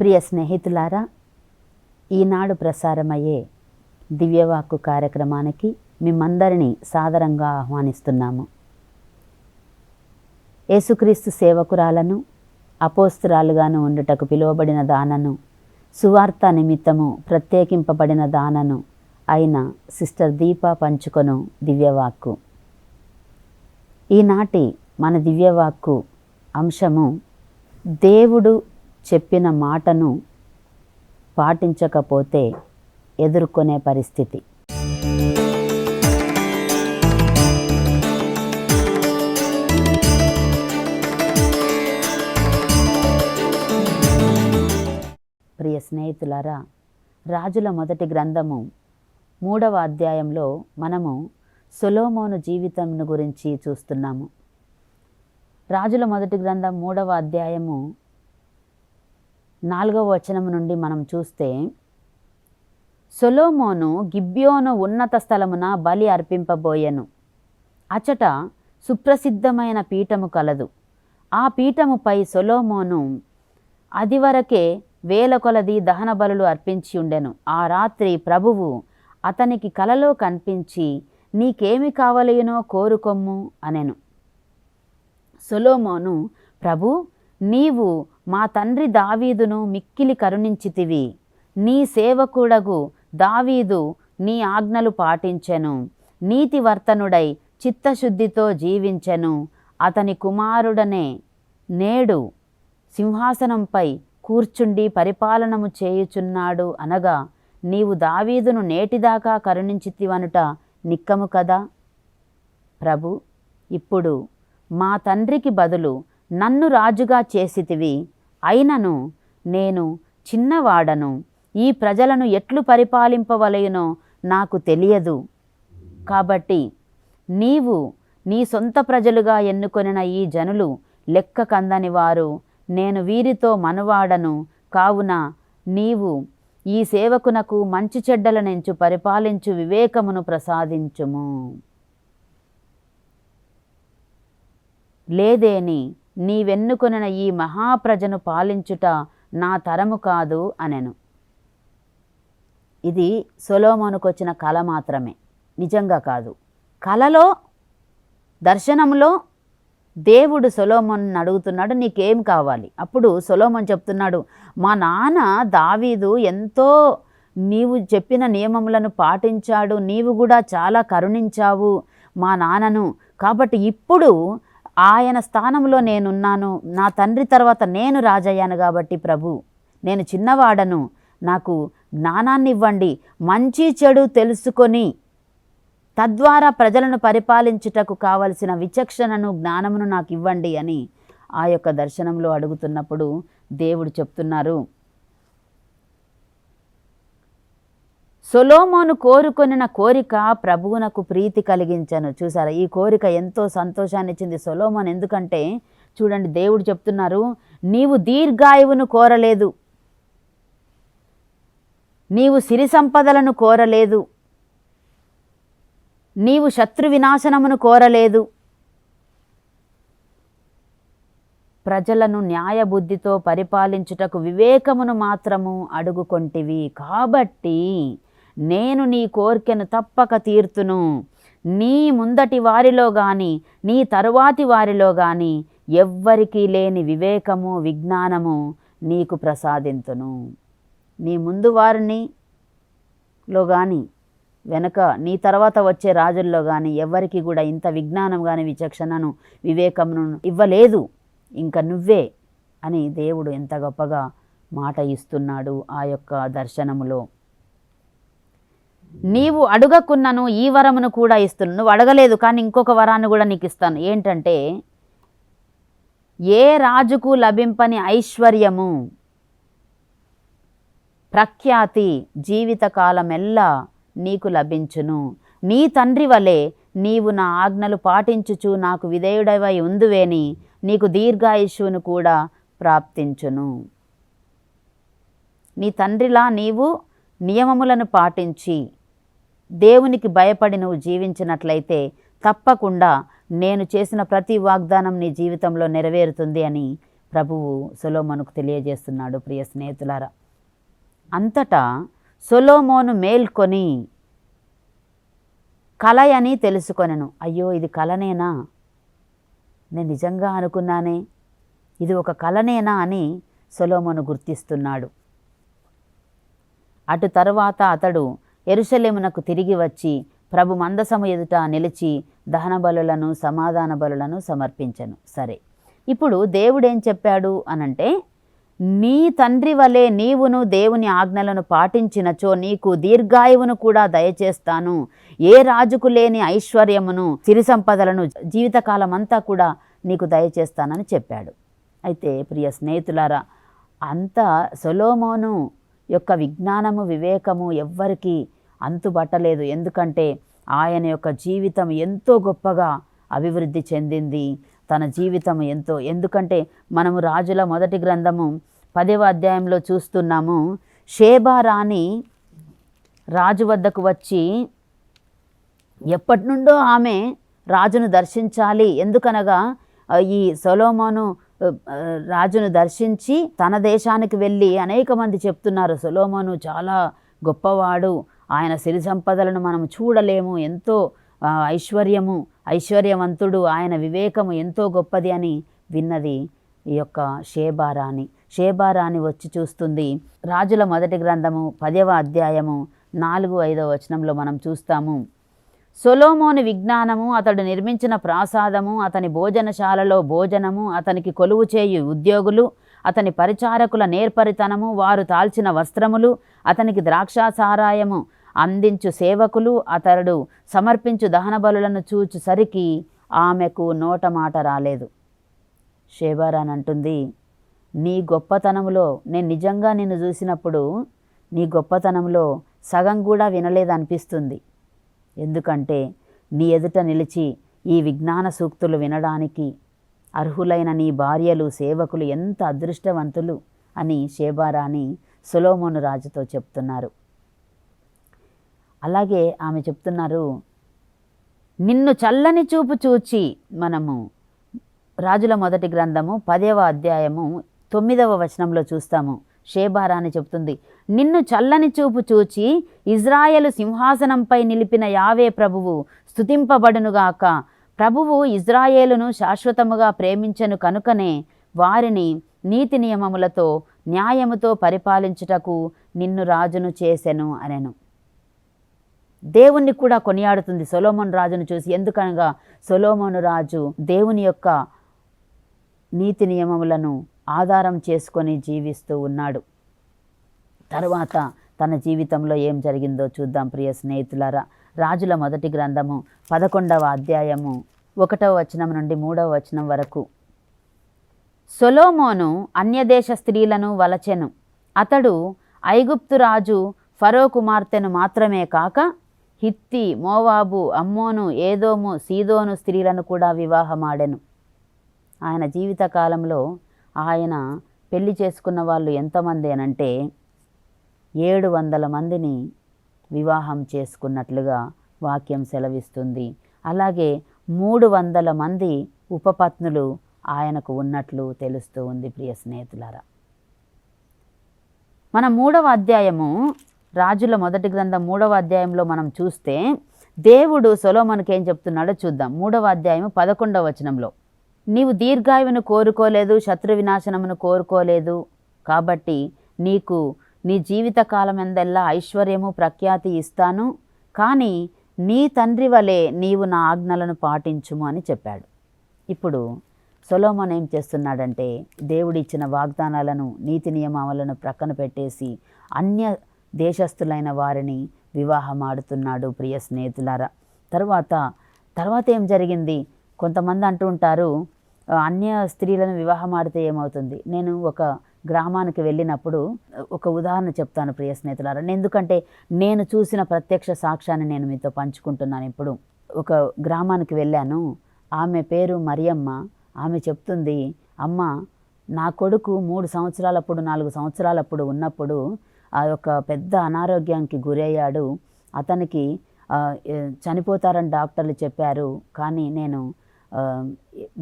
ప్రియ స్నేహితులారా, ఈనాడు ప్రసారమయ్యే దివ్యవాక్కు కార్యక్రమానికి మిమ్మందరినీ సాదరంగా ఆహ్వానిస్తున్నాము. యేసుక్రీస్తు సేవకురాలను, అపోస్తురాలుగాను ఉండుటకు పిలువబడిన దానను, సువార్త నిమిత్తము ప్రత్యేకింపబడిన దానను అయిన సిస్టర్ దీప పంచుకొను దివ్యవాక్కు. ఈనాటి మన దివ్యవాక్కు అంశము, దేవుడు చెప్పిన మాటను పాటించకపోతే ఎదుర్కొనే పరిస్థితి. ప్రియ స్నేహితులారా, రాజుల మొదటి గ్రంథము 3వ అధ్యాయంలో మనము సొలొమోను జీవితం గురించి చూస్తున్నాము. రాజుల మొదటి గ్రంథం 3వ అధ్యాయము 4వ వచనము నుండి మనం చూస్తే, సొలొమోను గిబ్యోను ఉన్నత స్థలమున బలి అర్పింపబోయెను. అచట సుప్రసిద్ధమైన పీఠము కలదు. ఆ పీఠముపై సొలొమోను అదివరకే వేల కొలది దహన బలులు అర్పించి ఉండెను. ఆ రాత్రి ప్రభువు అతనికి కలలో కనిపించి, నీకేమి కావలయునో కోరుకొమ్ము అనెను. సొలొమోను, ప్రభు, నీవు మా తండ్రి దావీదును మిక్కిలి కరుణించితివి. నీ సేవకుడగు దావీదు నీ ఆజ్ఞలు పాటించెను, నీతివర్తనుడై చిత్తశుద్ధితో జీవించెను. అతని కుమారుడనే నేడు సింహాసనంపై కూర్చుండి పరిపాలనము చేయుచున్నాడు అనగా, నీవు దావీదును నేటిదాకా కరుణించితివనుట నిక్కము కదా. ప్రభు, ఇప్పుడు మా తండ్రికి బదులు నన్ను రాజుగా చేసితివి. అయినను నేను చిన్నవాడను, ఈ ప్రజలను ఎట్లు పరిపాలింపవలయునో నాకు తెలియదు. కాబట్టి నీవు నీ సొంత ప్రజలుగా ఎన్నుకొనిన ఈ జనులు లెక్క కందని వారు. నేను వీరితో మనువాడను. కావున నీవు ఈ సేవకునకు మంచి చెడ్డలనెంచు పరిపాలించు వివేకమును ప్రసాదించుము. లేదేని నీవెన్నుకొనిన ఈ మహాప్రజను పాలించుట నా తరము కాదు అనెను. ఇది సొలొమోనుకు వచ్చిన కల మాత్రమే, నిజంగా కాదు. కలలో, దర్శనంలో దేవుడు సొలొమోనుని అడుగుతున్నాడు, నీకేం కావాలి? అప్పుడు సొలొమోను చెప్తున్నాడు, మా నాన్న దావీదు ఎంతో నీవు చెప్పిన నియమములను పాటించాడు, నీవు కూడా చాలా కరుణించావు మా నాన్నను. కాబట్టి ఇప్పుడు ఆయన స్థానంలో నేనున్నాను. నా తండ్రి తర్వాత నేను రాజయ్యాను. కాబట్టి ప్రభు, నేను చిన్నవాడను, నాకు జ్ఞానాన్ని ఇవ్వండి. మంచి చెడు తెలుసుకొని తద్వారా ప్రజలను పరిపాలించుటకు కావలసిన విచక్షణను, జ్ఞానమును నాకు ఇవ్వండి అని ఆ యొక్క దర్శనంలో అడుగుతున్నప్పుడు దేవుడు చెప్తున్నారు, సొలొమోను కోరుకొనిన కోరిక ప్రభువునకు ప్రీతి కలిగించను. చూసారా, ఈ కోరిక ఎంతో సంతోషాన్ని ఇచ్చింది సొలొమోను. ఎందుకంటే చూడండి, దేవుడు చెప్తున్నారు, నీవు దీర్ఘాయువును కోరలేదు, నీవు సిరి సంపదలను కోరలేదు, నీవు శత్రు వినాశనమును కోరలేదు, ప్రజలను న్యాయబుద్ధితో పరిపాలించుటకు వివేకమును మాత్రము అడుగుకొంటివి. కాబట్టి నేను నీ కోరికను తప్పక తీర్తును. నీ ముందటి వారిలో గాని నీ తరువాతి వారిలో గాని ఎవ్వరికీ లేని వివేకము, విజ్ఞానము నీకు ప్రసాదింతును. నీ ముందు వారినిలో కానీ వెనక నీ తర్వాత వచ్చే రాజుల్లో కానీ ఎవ్వరికి కూడా ఇంత విజ్ఞానం కానీ, విచక్షణను, వివేకమును ఇవ్వలేదు. ఇంకా నువ్వే అని దేవుడు ఎంత గొప్పగా మాట ఇస్తున్నాడు ఆ యొక్క దర్శనములో. నీవు అడుగకున్నను ఈ వరమును కూడా ఇస్తున్నాను. నువ్వు అడగలేదు కానీ ఇంకొక వరాన్ని కూడా నీకు ఇస్తాను. ఏంటంటే, ఏ రాజుకు లభింపని ఐశ్వర్యము, ప్రఖ్యాతి జీవితకాలమెల్లా నీకు లభించును. నీ తండ్రి వలె నీవు నా ఆజ్ఞలు పాటించుచు నాకు విధేయుడవై ఉందువేని నీకు దీర్ఘాయుష్యును కూడా ప్రాప్తించును. నీ తండ్రిలా నీవు నియమములను పాటించి దేవునికి భయపడి నువ్వు జీవించినట్లయితే తప్పకుండా నేను చేసిన ప్రతి వాగ్దానం నీ జీవితంలో నెరవేరుతుంది అని ప్రభువు సొలొమోనుకు తెలియజేస్తున్నాడు ప్రియ స్నేహితులారా. అంతటా సొలొమోను మేల్కొని కలయని తెలుసుకొనెను. అయ్యో, ఇది కలనేనా? నేను నిజంగా అనుకున్నానే, ఇది ఒక కలనేనా అని సొలొమోను గుర్తిస్తున్నాడు. అటు తరువాత అతడు యెరూషలేమునకు తిరిగి వచ్చి ప్రభు మందసము ఎదుట నిలిచి దహన బలులను సమాధాన బలులను సమర్పించెను. సరే, ఇప్పుడు దేవుడేం చెప్పాడు అనంటే, నీ తండ్రి వలె నీవును దేవుని ఆజ్ఞలను పాటించినచో నీకు దీర్ఘాయువును కూడా దయచేస్తాను, ఏ రాజుకు లేని ఐశ్వర్యమును సిరి సంపదలను జీవితకాలం అంతా కూడా నీకు దయచేస్తానని చెప్పాడు. అయితే ప్రియ స్నేహితులారా, అంత సొలొమోను యొక్క విజ్ఞానము వివేకము ఎవ్వరికీ అంతుబట్టలేదు. ఎందుకంటే ఆయన యొక్క జీవితం ఎంతో గొప్పగా అభివృద్ధి చెందింది. తన జీవితం ఎందుకంటే మనము రాజుల మొదటి గ్రంథము 10వ అధ్యాయంలో చూస్తున్నాము. షేబా రాణి రాజు వద్దకు వచ్చి ఎప్పటి నుండో ఆమె రాజును దర్శించాలి. ఎందుకనగా ఈ సొలొమోను రాజును దర్శించి తన దేశానికి వెళ్ళి అనేక మంది చెప్తున్నారు, సొలొమోను చాలా గొప్పవాడు, ఆయన సిరి సంపదలను మనం చూడలేము, ఎంతో ఐశ్వర్యవంతుడు, ఆయన వివేకము ఎంతో గొప్పది అని విన్నది ఈ యొక్క షేబా రాణి. షేబా రాణి వచ్చి చూస్తుంది. రాజుల మొదటి గ్రంథము 10వ అధ్యాయము 4-5 వచనంలో మనం చూస్తాము. సొలొమోను విజ్ఞానము, అతడు నిర్మించిన ప్రాసాదము, అతని భోజనశాలలో భోజనము, అతనికి కొలువు చేయు ఉద్యోగులు, అతని పరిచారకుల నేర్పరితనము, వారు తాల్చిన వస్త్రములు, అతనికి ద్రాక్షాసారాయము అందించు సేవకులు, అతడు సమర్పించు దహన బలులను చూచుసరికి ఆమెకు నోట మాట రాలేదు. షేబా రాణి అంటుంది, నీ గొప్పతనములో నేను నిజంగా నిన్ను చూసినప్పుడు నీ గొప్పతనంలో సగం కూడా వినలేదనిపిస్తుంది. ఎందుకంటే నీ ఎదుట నిలిచి ఈ విజ్ఞాన సూక్తులు వినడానికి అర్హులైన నీ భార్యలు సేవకులు ఎంత అదృష్టవంతులు అని షేబా రాణి సొలొమోను రాజుతో చెప్తున్నారు. అలాగే ఆమె చెప్తున్నారు, నిన్ను చల్లని చూపు చూచి, మనము రాజుల మొదటి గ్రంథము 10వ అధ్యాయము 9వ వచనంలో చూస్తాము. షేబా రాణి చెప్తుంది, నిన్ను చల్లని చూపు చూచి ఇజ్రాయేలు సింహాసనంపై నిలిపిన యావే ప్రభువు స్తుతింపబడునుగాక. ప్రభువు ఇజ్రాయేలును శాశ్వతముగా ప్రేమించెను కనుకనే వారిని నీతి నియమములతో న్యాయముతో పరిపాలించుటకు నిన్ను రాజును చేసెను అనెను. దేవుణ్ణి కూడా కొనియాడుతుంది సొలొమోను రాజును చూసి. ఎందుకనగా సొలొమోను రాజు దేవుని యొక్క నీతి నియమములను ఆధారం చేసుకొని జీవిస్తూ ఉన్నాడు. తరువాత తన జీవితంలో ఏం జరిగిందో చూద్దాం ప్రియ స్నేహితులారా. రాజుల మొదటి గ్రంథము 11వ అధ్యాయము 1వ వచనం నుండి 3వ వచనం వరకు. సొలొమోను అన్యదేశ స్త్రీలను వలచెను. అతడు ఐగుప్తు రాజు ఫరో కుమార్తెను మాత్రమే కాక హిత్తి, మోవాబు, అమ్మోను, ఏదోము, సీదోను స్త్రీలను కూడా వివాహమాడెను. ఆయన జీవితకాలంలో ఆయన పెళ్లి చేసుకున్న వాళ్ళు ఎంతమంది అనంటే 700 మందిని వివాహం చేసుకున్నట్లుగా వాక్యం సెలవిస్తుంది. అలాగే 300 మంది ఉపపత్నులు ఆయనకు ఉన్నట్లు తెలుస్తూ ఉంది ప్రియ స్నేహితులారా. మన 3వ అధ్యాయము రాజుల మొదటి గ్రంథం 3వ అధ్యాయంలో మనం చూస్తే దేవుడు సొలొమోనుకి ఏం చెప్తున్నాడో చూద్దాం. 3వ అధ్యాయము 11వ వచనంలో, నీవు దీర్ఘాయువును కోరుకోలేదు, శత్రు వినాశనమును కోరుకోలేదు, కాబట్టి నీకు నీ జీవితకాలం ఎందెల్లా ఐశ్వర్యము ప్రఖ్యాతి ఇస్తాను, కానీ నీ తండ్రి వలె నీవు నా ఆజ్ఞలను పాటించుము అని చెప్పాడు. ఇప్పుడు సొలొమోను ఏం చేస్తున్నాడంటే దేవుడిచ్చిన వాగ్దానాలను నీతి నియమాలను ప్రక్కన పెట్టేసి అన్య దేశస్థులైన వారిని వివాహమాడుతున్నాడు ప్రియ స్నేహితులారా. తర్వాత ఏం జరిగింది? కొంతమంది అంటూ ఉంటారు, అన్య స్త్రీలను వివాహమాడితే ఏమవుతుంది. నేను ఒక గ్రామానికి వెళ్ళినప్పుడు ఒక ఉదాహరణ చెప్తాను ప్రియ స్నేహితులారా. ఎందుకంటే నేను చూసిన ప్రత్యక్ష సాక్ష్యాన్ని నేను మీతో పంచుకుంటున్నాను. ఇప్పుడు ఒక గ్రామానికి వెళ్ళాను. ఆమె పేరు మరియమ్మ. ఆమె చెప్తుంది, అమ్మ, నా కొడుకు 3 సంవత్సరాలప్పుడు 4 సంవత్సరాలప్పుడు ఉన్నప్పుడు ఆ యొక్క పెద్ద అనారోగ్యానికి గురయ్యాడు. అతనికి చనిపోతారని డాక్టర్లు చెప్పారు. కానీ నేను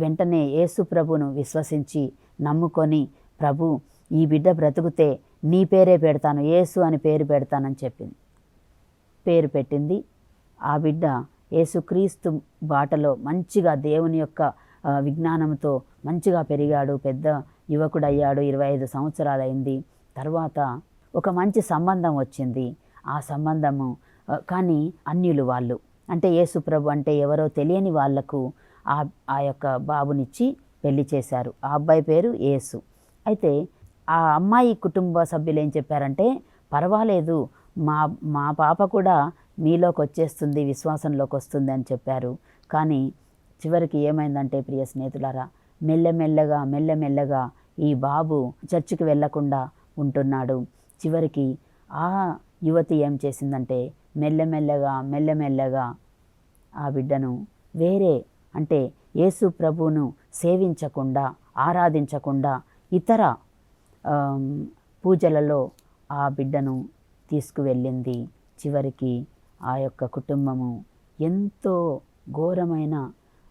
వెంటనే యేసు ప్రభును విశ్వసించి నమ్ముకొని, ప్రభు ఈ బిడ్డ బ్రతుకుతే నీ పేరే పెడతాను, యేసు అని పేరు పెడతానని చెప్పింది. పేరు పెట్టింది. ఆ బిడ్డ యేసుక్రీస్తు బాటలో మంచిగా దేవుని యొక్క విజ్ఞానంతో మంచిగా పెరిగాడు, పెద్ద యువకుడయ్యాడు, 25 సంవత్సరాలైంది. తర్వాత ఒక మంచి సంబంధం వచ్చింది. ఆ సంబంధము కానీ అన్యులు వాళ్ళు, అంటే యేసు ప్రభు అంటే ఎవరో తెలియని వాళ్లకు ఆ యొక్క బాబునిచ్చి పెళ్లి చేశారు. ఆ అబ్బాయి పేరు యేసు. అయితే ఆ అమ్మాయి కుటుంబ సభ్యులు ఏం చెప్పారంటే, పర్వాలేదు, మా పాప కూడా మీలోకి వచ్చేస్తుంది, విశ్వాసంలోకి వస్తుంది అని చెప్పారు. కానీ చివరికి ఏమైందంటే ప్రియ స్నేహితులారా, మెల్లమెల్లగా ఈ బాబు చర్చికి వెళ్లకుండా ఉంటున్నాడు. చివరికి ఆ యువతి ఏం చేసిందంటే మెల్లమెల్లగా ఆ బిడ్డను వేరే, అంటే యేసు ప్రభువును సేవించకుండా, ఆరాధించకుండా ఇతర పూజలలో ఆ బిడ్డను తీసుకువెళ్ళింది. చివరికి ఆ యొక్క కుటుంబము ఎంతో ఘోరమైన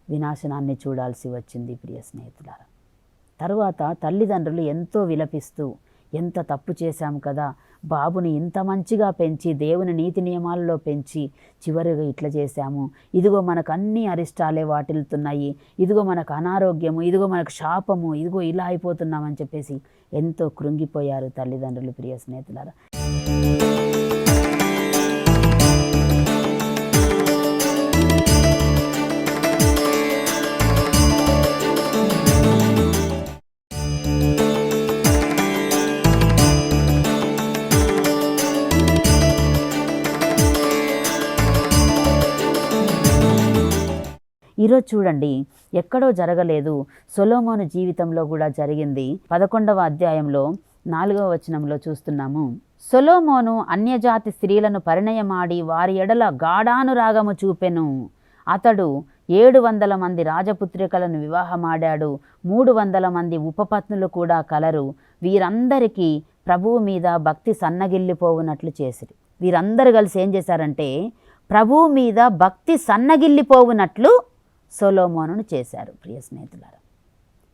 వినాశనాన్ని చూడాల్సి వచ్చింది ప్రియ స్నేహితులారా. తరువాత తల్లిదండ్రులు ఎంతో విలపిస్తూ, ఎంత తప్పు చేశాం కదా, బాబుని ఇంత మంచిగా పెంచి దేవుని నీతి నియమాలలో పెంచి చివరిగా ఇట్లా చేశాము, ఇదిగో మనకు అన్ని అరిష్టాలే వాటిల్లుతున్నాయి, ఇదిగో మనకు అనారోగ్యము, ఇదిగో మనకు శాపము, ఇదిగో ఇలా అయిపోతున్నామని చెప్పేసి ఎంతో కృంగిపోయారు తల్లిదండ్రులు ప్రియ స్నేహితులారా. ఈరోజు చూడండి, ఎక్కడో జరగలేదు, సొలొమోను జీవితంలో కూడా జరిగింది. 11వ అధ్యాయంలో 4వ వచనంలో చూస్తున్నాము. సొలొమోను అన్యజాతి స్త్రీలను పరిణయమాడి వారి ఎడల గాఢానురాగము చూపెను. అతడు 700 మంది రాజపుత్రికలను వివాహమాడాడు. 300 మంది ఉపపత్నులు కూడా కలరు. వీరందరికీ ప్రభువు మీద భక్తి సన్నగిల్లిపోవునట్లు చేసిరి. వీరందరూ కలిసి ఏం చేశారంటే, ప్రభువు మీద భక్తి సన్నగిల్లిపోవునట్లు సొలొమోనును చేశారు ప్రియ స్నేహితులారా.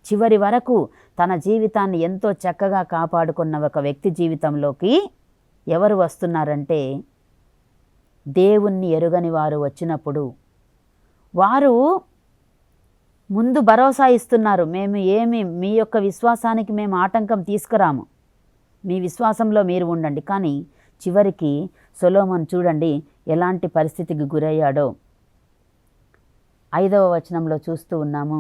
చివరి వరకు తన జీవితాన్ని ఎంతో చక్కగా కాపాడుకున్న ఒక వ్యక్తి జీవితంలోకి ఎవరు వస్తున్నారంటే, దేవుణ్ణి ఎరుగని వారు వచ్చినప్పుడు వారు ముందు భరోసా ఇస్తున్నారు, మీ యొక్క విశ్వాసానికి మేము ఆటంకం తీసుకురాము, మీ విశ్వాసంలో మీరు ఉండండి. కానీ చివరికి సొలొమోను చూడండి ఎలాంటి పరిస్థితికి గురయ్యాడో 5వ వచనంలో చూస్తూ ఉన్నాము.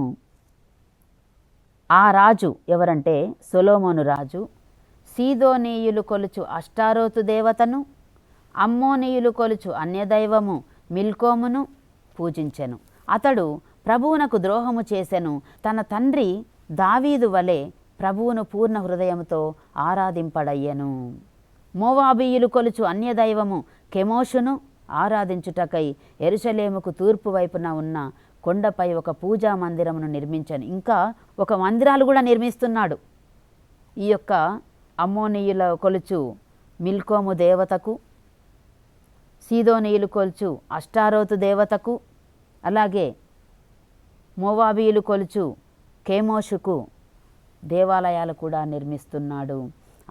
ఆ రాజు ఎవరంటే సొలొమోను రాజు సీదోనీయులు కొలుచు అష్టారోతు దేవతను, అమ్మోనీయులు కొలుచు అన్యదైవము మిల్కోమును పూజించెను. అతడు ప్రభువునకు ద్రోహము చేసెను. తన తండ్రి దావీదు వలె ప్రభువును పూర్ణ హృదయంతో ఆరాధింపడయ్యెను. మోవాబీయులు కొలుచు అన్యదైవము కెమోషును ఆరాధించుటకై యెరూషలేముకు తూర్పు వైపున ఉన్న కొండపై ఒక పూజా మందిరమును నిర్మించను. ఇంకా ఒక మందిరాలు కూడా నిర్మిస్తున్నాడు. ఈ యొక్క అమ్మోనీయుల కొలుచు మిల్కోము దేవతకు, సీదోనీయులు కొలుచు అష్టారోతు దేవతకు, అలాగే మోవాబీయులు కొలుచు కేమోషుకు దేవాలయాలు కూడా నిర్మిస్తున్నాడు.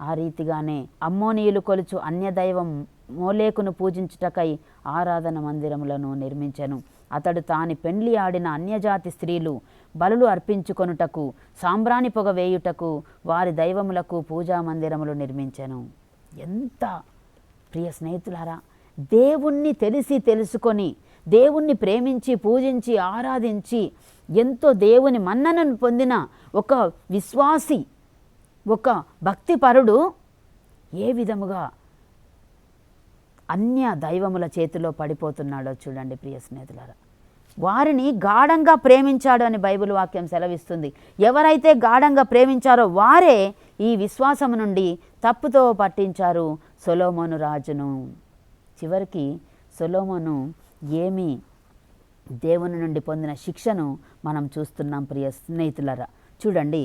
ఆ రీతిగానే అమ్మోనీయులు కొలుచు అన్యదైవం మోలేకును పూజించుటకై ఆరాధన మందిరములను నిర్మించెను. అతడు తాని పెండ్లి ఆడిన అన్యజాతి స్త్రీలు బలులు అర్పించుకొనుటకు, సాంబ్రాణి పొగ వేయుటకు వారి దైవములకు పూజా మందిరములు నిర్మించెను. ఎంత ప్రియ స్నేహితులారా, దేవుణ్ణి తెలుసుకొని, దేవుణ్ణి ప్రేమించి పూజించి ఆరాధించి ఎంతో దేవుని మన్ననను పొందిన ఒక విశ్వాసి, ఒక భక్తిపరుడు ఏ విధముగా అన్య దైవముల చేతిలో పడిపోతున్నాడో చూడండి ప్రియ స్నేహితులారా. వారిని గాఢంగా ప్రేమించాడు అని బైబిల్ వాక్యం సెలవిస్తుంది. ఎవరైతే గాఢంగా ప్రేమించారో వారే ఈ విశ్వాసము నుండి తప్పుతో పట్టించారు సొలొమోను రాజును. చివరికి సొలొమోను ఏమి దేవుని నుండి పొందిన శిక్షను మనం చూస్తున్నాం ప్రియ స్నేహితులారా. చూడండి,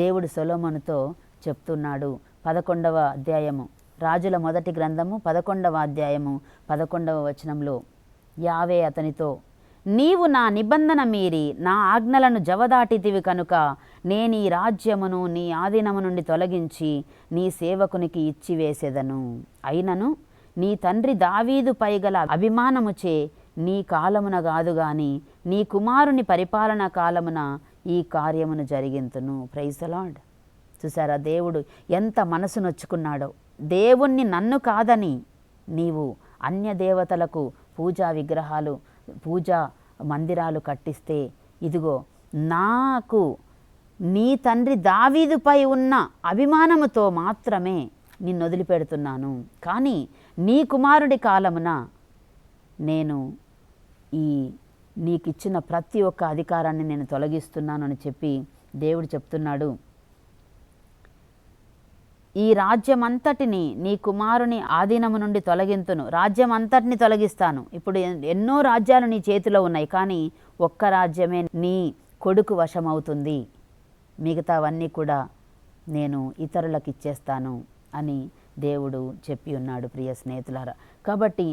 దేవుడు సొలొమోనుతో చెప్తున్నాడు 11వ అధ్యాయము, రాజుల మొదటి గ్రంథము 11వ అధ్యాయము 11వ వచనంలో, యావే అతనితో, నీవు నా నిబంధన మీరి నా ఆజ్ఞలను జవదాటితివి కనుక నేనీ రాజ్యమును నీ ఆధీనము నుండి తొలగించి నీ సేవకునికి ఇచ్చివేసెదను. అయినను నీ తండ్రి దావీదుపై గల అభిమానముచే నీ కాలమున కాదు గాని నీ కుమారుని పరిపాలన కాలమున ఈ కార్యమును జరిగింతును. Praise the lord. చూసారా దేవుడు ఎంత మనసు నొచ్చుకున్నాడో. దేవుణ్ణి నన్ను కాదని నీవు అన్య దేవతలకు పూజా విగ్రహాలు పూజా మందిరాలు కట్టిస్తే ఇదిగో నాకు నీ తండ్రి దావీదుపై ఉన్న అభిమానముతో మాత్రమే నిన్ను వదిలిపెడుతున్నాను. కానీ నీ కుమారుడి కాలమున నేను నీకిచ్చిన ప్రతి ఒక్క అధికారాన్ని నేను తొలగిస్తున్నాను అని చెప్పి దేవుడు చెప్తున్నాడు. ఈ రాజ్యమంతటిని నీ కుమారుని ఆధీనము నుండి తొలగింతును. రాజ్యమంతటిని తొలగిస్తాను. ఇప్పుడు ఎన్నో రాజ్యాలు నీ చేతిలో ఉన్నాయి, కానీ ఒక్క రాజ్యమే నీ కొడుకు వశమవుతుంది. మిగతావన్నీ కూడా నేను ఇతరులకు ఇచ్చేస్తాను అని దేవుడు చెప్పి ఉన్నాడు. ప్రియ స్నేహితులారా, కాబట్టి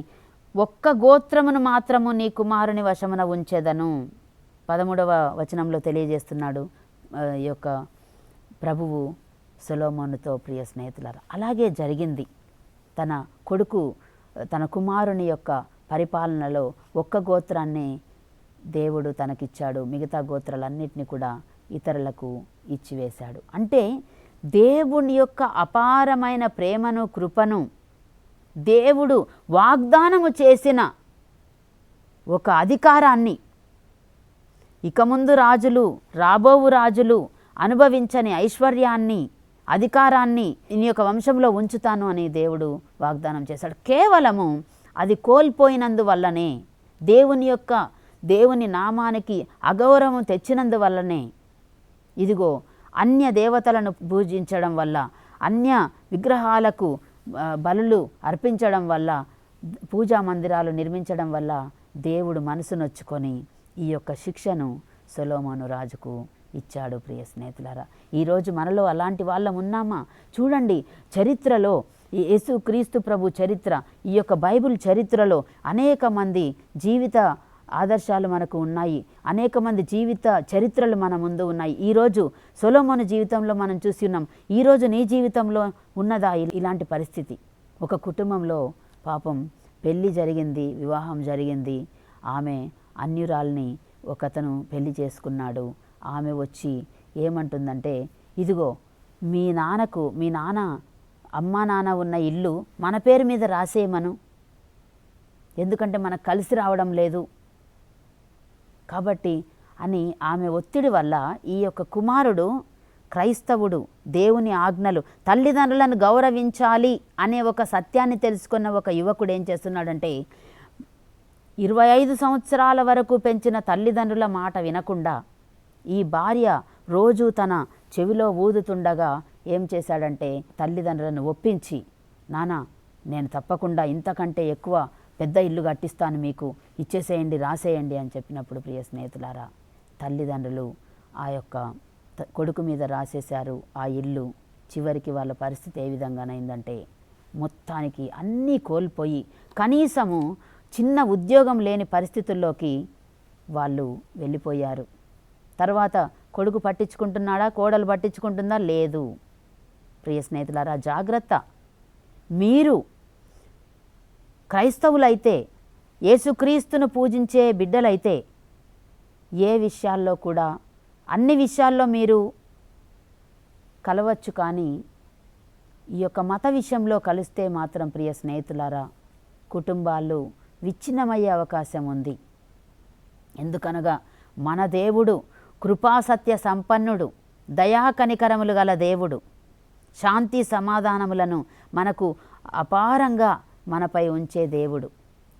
ఒక్క గోత్రమును మాత్రము నీ కుమారుని వశమున ఉంచెదను. 13వ వచనంలో తెలియజేస్తున్నాడు ఈ యొక్క ప్రభువు సొలొమోనుతో. ప్రియ స్నేహితులారా, అలాగే జరిగింది. తన కుమారుని యొక్క పరిపాలనలో ఒక్క గోత్రాన్ని దేవుడు తనకిచ్చాడు. మిగతా గోత్రాలన్నిటినీ కూడా ఇతరులకు ఇచ్చివేశాడు. అంటే దేవుని యొక్క అపారమైన ప్రేమను కృపను దేవుడు వాగ్దానము చేసిన ఒక అధికారాన్ని ఇక ముందు రాజులు రాబోవు రాజులు అనుభవించని ఐశ్వర్యాన్ని అధికారాన్ని నీ యొక్క వంశంలో ఉంచుతాను అని దేవుడు వాగ్దానం చేశాడు. కేవలము అది కోల్పోయినందువల్లనే, దేవుని నామానికి అగౌరవం తెచ్చినందువల్లనే, ఇదిగో అన్య దేవతలను పూజించడం వల్ల, అన్య విగ్రహాలకు బలులు అర్పించడం వల్ల, పూజా మందిరాలు నిర్మించడం వల్ల దేవుడు మనసు నొచ్చుకొని ఈ యొక్క శిక్షను సొలొమోను రాజుకు ఇచ్చాడు. ప్రియ స్నేహితులారా, ఈరోజు మనలో అలాంటి వాళ్ళం ఉన్నామా? చూడండి, చరిత్రలో ఈ యేసు క్రీస్తు ప్రభు చరిత్ర, ఈ యొక్క బైబిల్ చరిత్రలో అనేక మంది జీవిత ఆదర్శాలు మనకు ఉన్నాయి. అనేక మంది జీవిత చరిత్రలు మన ముందు ఉన్నాయి. ఈరోజు సొలొమోను జీవితంలో మనం చూసి ఉన్నాం. ఈరోజు నీ జీవితంలో ఉన్నదా ఇలాంటి పరిస్థితి? ఒక కుటుంబంలో పాపం పెళ్ళి జరిగింది, వివాహం జరిగింది. ఆమె అన్యురాల్ని ఒకతను పెళ్లి చేసుకున్నాడు. ఆమె వచ్చి ఏమంటుందంటే, ఇదిగో మీ నాన్న అమ్మా నాన్న ఉన్న ఇల్లు మన పేరు మీద రాసేయమను, ఎందుకంటే మనకు కలిసి రావడం లేదు కాబట్టి అని ఆమె ఒత్తిడి వల్ల ఈ యొక్క కుమారుడు క్రైస్తవుడు, దేవుని ఆజ్ఞలు, తల్లిదండ్రులను గౌరవించాలి అనే ఒక సత్యాన్ని తెలుసుకున్న ఒక యువకుడు ఏం చేస్తున్నాడంటే 25 సంవత్సరాల వరకు పెంచిన తల్లిదండ్రుల మాట వినకుండా ఈ భార్య రోజు తన చెవిలో ఊదుతుండగా ఏం చేశాడంటే తల్లిదండ్రులను ఒప్పించి, నాన్న నేను తప్పకుండా ఇంతకంటే ఎక్కువ పెద్ద ఇల్లు కట్టిస్తాను, మీకు ఇచ్చేసేయండి, రాసేయండి అని చెప్పినప్పుడు ప్రియ స్నేహితులారా, తల్లిదండ్రులు ఆ యొక్క కొడుకు మీద రాసేశారు ఆ ఇల్లు. చివరికి వాళ్ళ పరిస్థితి ఏ విధంగానైందంటే మొత్తానికి అన్నీ కోల్పోయి కనీసము చిన్న ఉద్యోగం లేని పరిస్థితుల్లోకి వాళ్ళు వెళ్ళిపోయారు. తర్వాత కొడుకు పట్టించుకుంటున్నాడా, కోడలు పట్టించుకుంటుందా? లేదు. ప్రియ స్నేహితులారా, జాగ్రత్త. మీరు క్రైస్తవులైతే, యేసుక్రీస్తును పూజించే బిడ్డలైతే ఏ విషయాల్లో కూడా అన్ని విషయాల్లో మీరు కలవచ్చు, కానీ ఈ యొక్క మత విషయంలో కలిస్తే మాత్రం ప్రియ స్నేహితులారా కుటుంబాలు విచ్ఛిన్నమయ్యే అవకాశం ఉంది. ఎందుకనగా మన దేవుడు కృపాసత్య సంపన్నుడు, దయా కనికరములు గల దేవుడు, శాంతి సమాధానములను మనకు అపారంగా మనపై ఉంచే దేవుడు.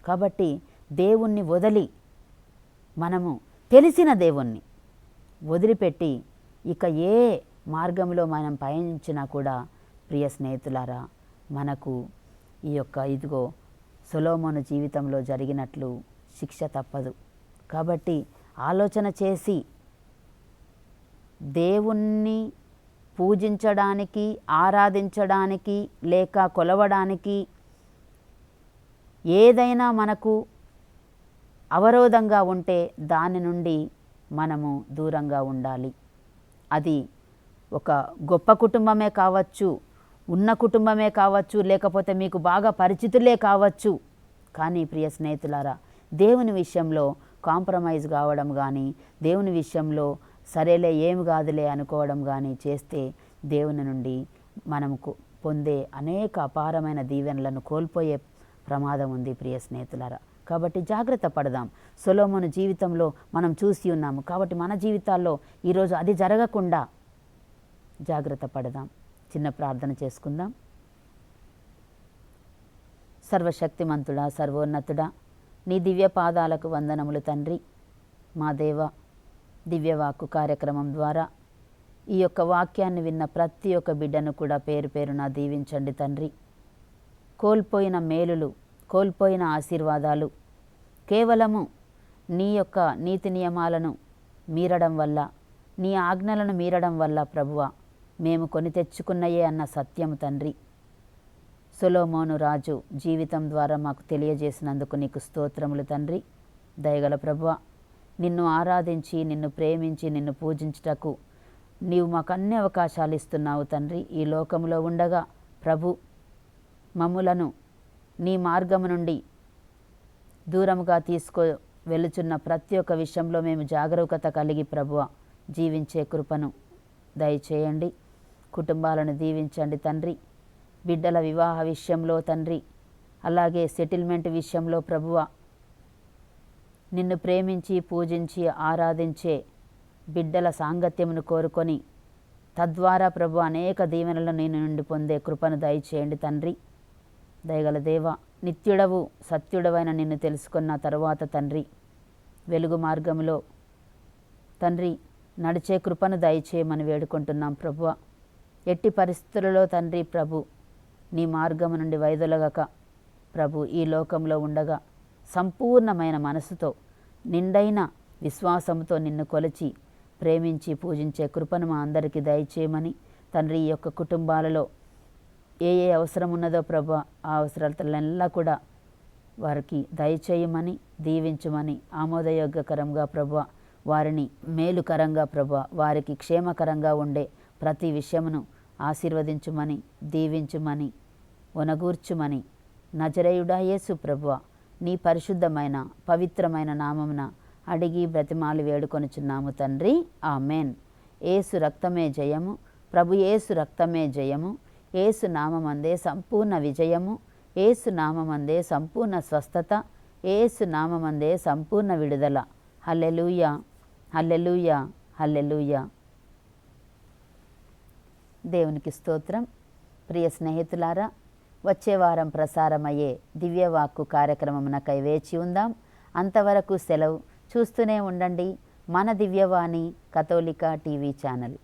కాబట్టి దేవుణ్ణి వదిలి మనము తెలిసిన దేవుణ్ణి వదిలిపెట్టి ఇక ఏ మార్గంలో మనం పయనించినా కూడా ప్రియ స్నేహితులారా మనకు ఈ యొక్క ఇదిగో సొలొమోను జీవితంలో జరిగినట్లు శిక్ష తప్పదు. కాబట్టి ఆలోచన చేసి దేవుణ్ణి పూజించడానికి, ఆరాధించడానికి లేక కొలవడానికి ఏదైనా మనకు అవరోధంగా ఉంటే దాని నుండి మనము దూరంగా ఉండాలి. అది ఒక గొప్ప కుటుంబమే కావచ్చు, ఉన్న కుటుంబమే కావచ్చు, లేకపోతే మీకు బాగా పరిచితులే కావచ్చు. కానీ ప్రియ స్నేహితులారా, దేవుని విషయంలో కాంప్రమైజ్ కావడం కానీ, దేవుని విషయంలో సరేలే ఏమి కాదులే అనుకోవడం కానీ చేస్తే దేవుని నుండి మనము పొందే అనేక అపారమైన దీవెనలను కోల్పోయే ప్రమాదం ఉంది ప్రియ స్నేహితులారా. కాబట్టి జాగ్రత్త పడదాం. సొలొమోను జీవితంలో మనం చూసి ఉన్నాము. కాబట్టి మన జీవితాల్లో ఈరోజు అది జరగకుండా జాగ్రత్త పడదాం. చిన్న ప్రార్థన చేసుకుందాం. సర్వశక్తిమంతుడా, సర్వోన్నతుడా, నీ దివ్య పాదాలకు వందనములు తండ్రి. మా దేవ, దివ్యవాక్కు కార్యక్రమం ద్వారా ఈ యొక్క వాక్యాన్ని విన్న ప్రతి ఒక్క బిడ్డను కూడా పేరు పేరున దీవించండి తండ్రి. కోల్పోయిన మేలులు, కోల్పోయిన ఆశీర్వాదాలు కేవలము నీ యొక్క నీతి నియమాలను మీరడం వల్ల, నీ ఆజ్ఞలను మీరడం వల్ల ప్రభువా మేము కొని తెచ్చుకున్నయే అన్న సత్యము తండ్రి. సొలొమోను రాజు జీవితం ద్వారా మాకు తెలియజేసినందుకు నీకు స్తోత్రములు తండ్రి. దయగల ప్రభువా, నిన్ను ఆరాధించి, నిన్ను ప్రేమించి, నిన్ను పూజించుటకు నీవు మాకు అన్ని అవకాశాలు ఇస్తున్నావు తండ్రి. ఈ లోకంలో ఉండగా ప్రభు మమ్ములను నీ మార్గము నుండి దూరముగా వెలుచున్న ప్రతి ఒక్క విషయంలో మేము జాగరూకత కలిగి ప్రభువా జీవించే కృపను దయచేయండి. కుటుంబాలను దీవించండి తండ్రి. బిడ్డల వివాహ విషయంలో తండ్రి, అలాగే సెటిల్మెంట్ విషయంలో ప్రభువా నిన్ను ప్రేమించి, పూజించి, ఆరాధించే బిడ్డల సాంగత్యమును కోరుకొని తద్వారా ప్రభు అనేక దీవెనలను నేను నుండి పొందే కృపను దయచేయండి తండ్రి. దయగల దేవ, నిత్యుడవు సత్యుడవైన నిన్ను తెలుసుకున్న తరువాత తండ్రి వెలుగు మార్గములో తండ్రి నడిచే కృపను దయచేయమని వేడుకుంటున్నాం ప్రభువ. ఎట్టి పరిస్థితులలో తండ్రి ప్రభు నీ మార్గము నుండి వైదొలగక ప్రభు ఈ లోకంలో ఉండగా సంపూర్ణమైన మనసుతో, నిండైన విశ్వాసంతో నిన్ను కొలిచి ప్రేమించి పూజించే కృపను మా అందరికీ దయచేయమని తండ్రి, ఈ యొక్క కుటుంబాలలో ఏ ఏ అవసరం ఉన్నదో ప్రభు ఆ అవసరాలెల్లా కూడా వారికి దయచేయమని, దీవించమని, ఆమోదయోగ్యకరంగా ప్రభు వారిని మేలుకరంగా ప్రభు వారికి క్షేమకరంగా ఉండే ప్రతి విషయమును ఆశీర్వదించుమని, దీవించుమని, ఒనగూర్చుమని నజరేయుడా యేసు ప్రభువ నీ పరిశుద్ధమైన పవిత్రమైన నామమున అడిగి బ్రతిమాలి వేడుకొనుచున్నాము తండ్రి. ఆమెన్. యేసు రక్తమే జయము, ప్రభు యేసు రక్తమే జయము, యేసు నామమందే సంపూర్ణ విజయము, యేసు నామమందే సంపూర్ణ స్వస్థత, యేసు నామమందే సంపూర్ణ విడుదల. హల్లెలూయా, హల్లెలూయా, హల్లెలూయా. దేవునికి స్తోత్రం. ప్రియ స్నేహితులారా, వచ్చే వారం ప్రసారమయ్యే దివ్యవాక్కు కార్యక్రమమునకై వేచి ఉందాం. అంతవరకు సెలవు. చూస్తూనే ఉండండి మన దివ్యవాణి కథోలిక టీవీ ఛానల్.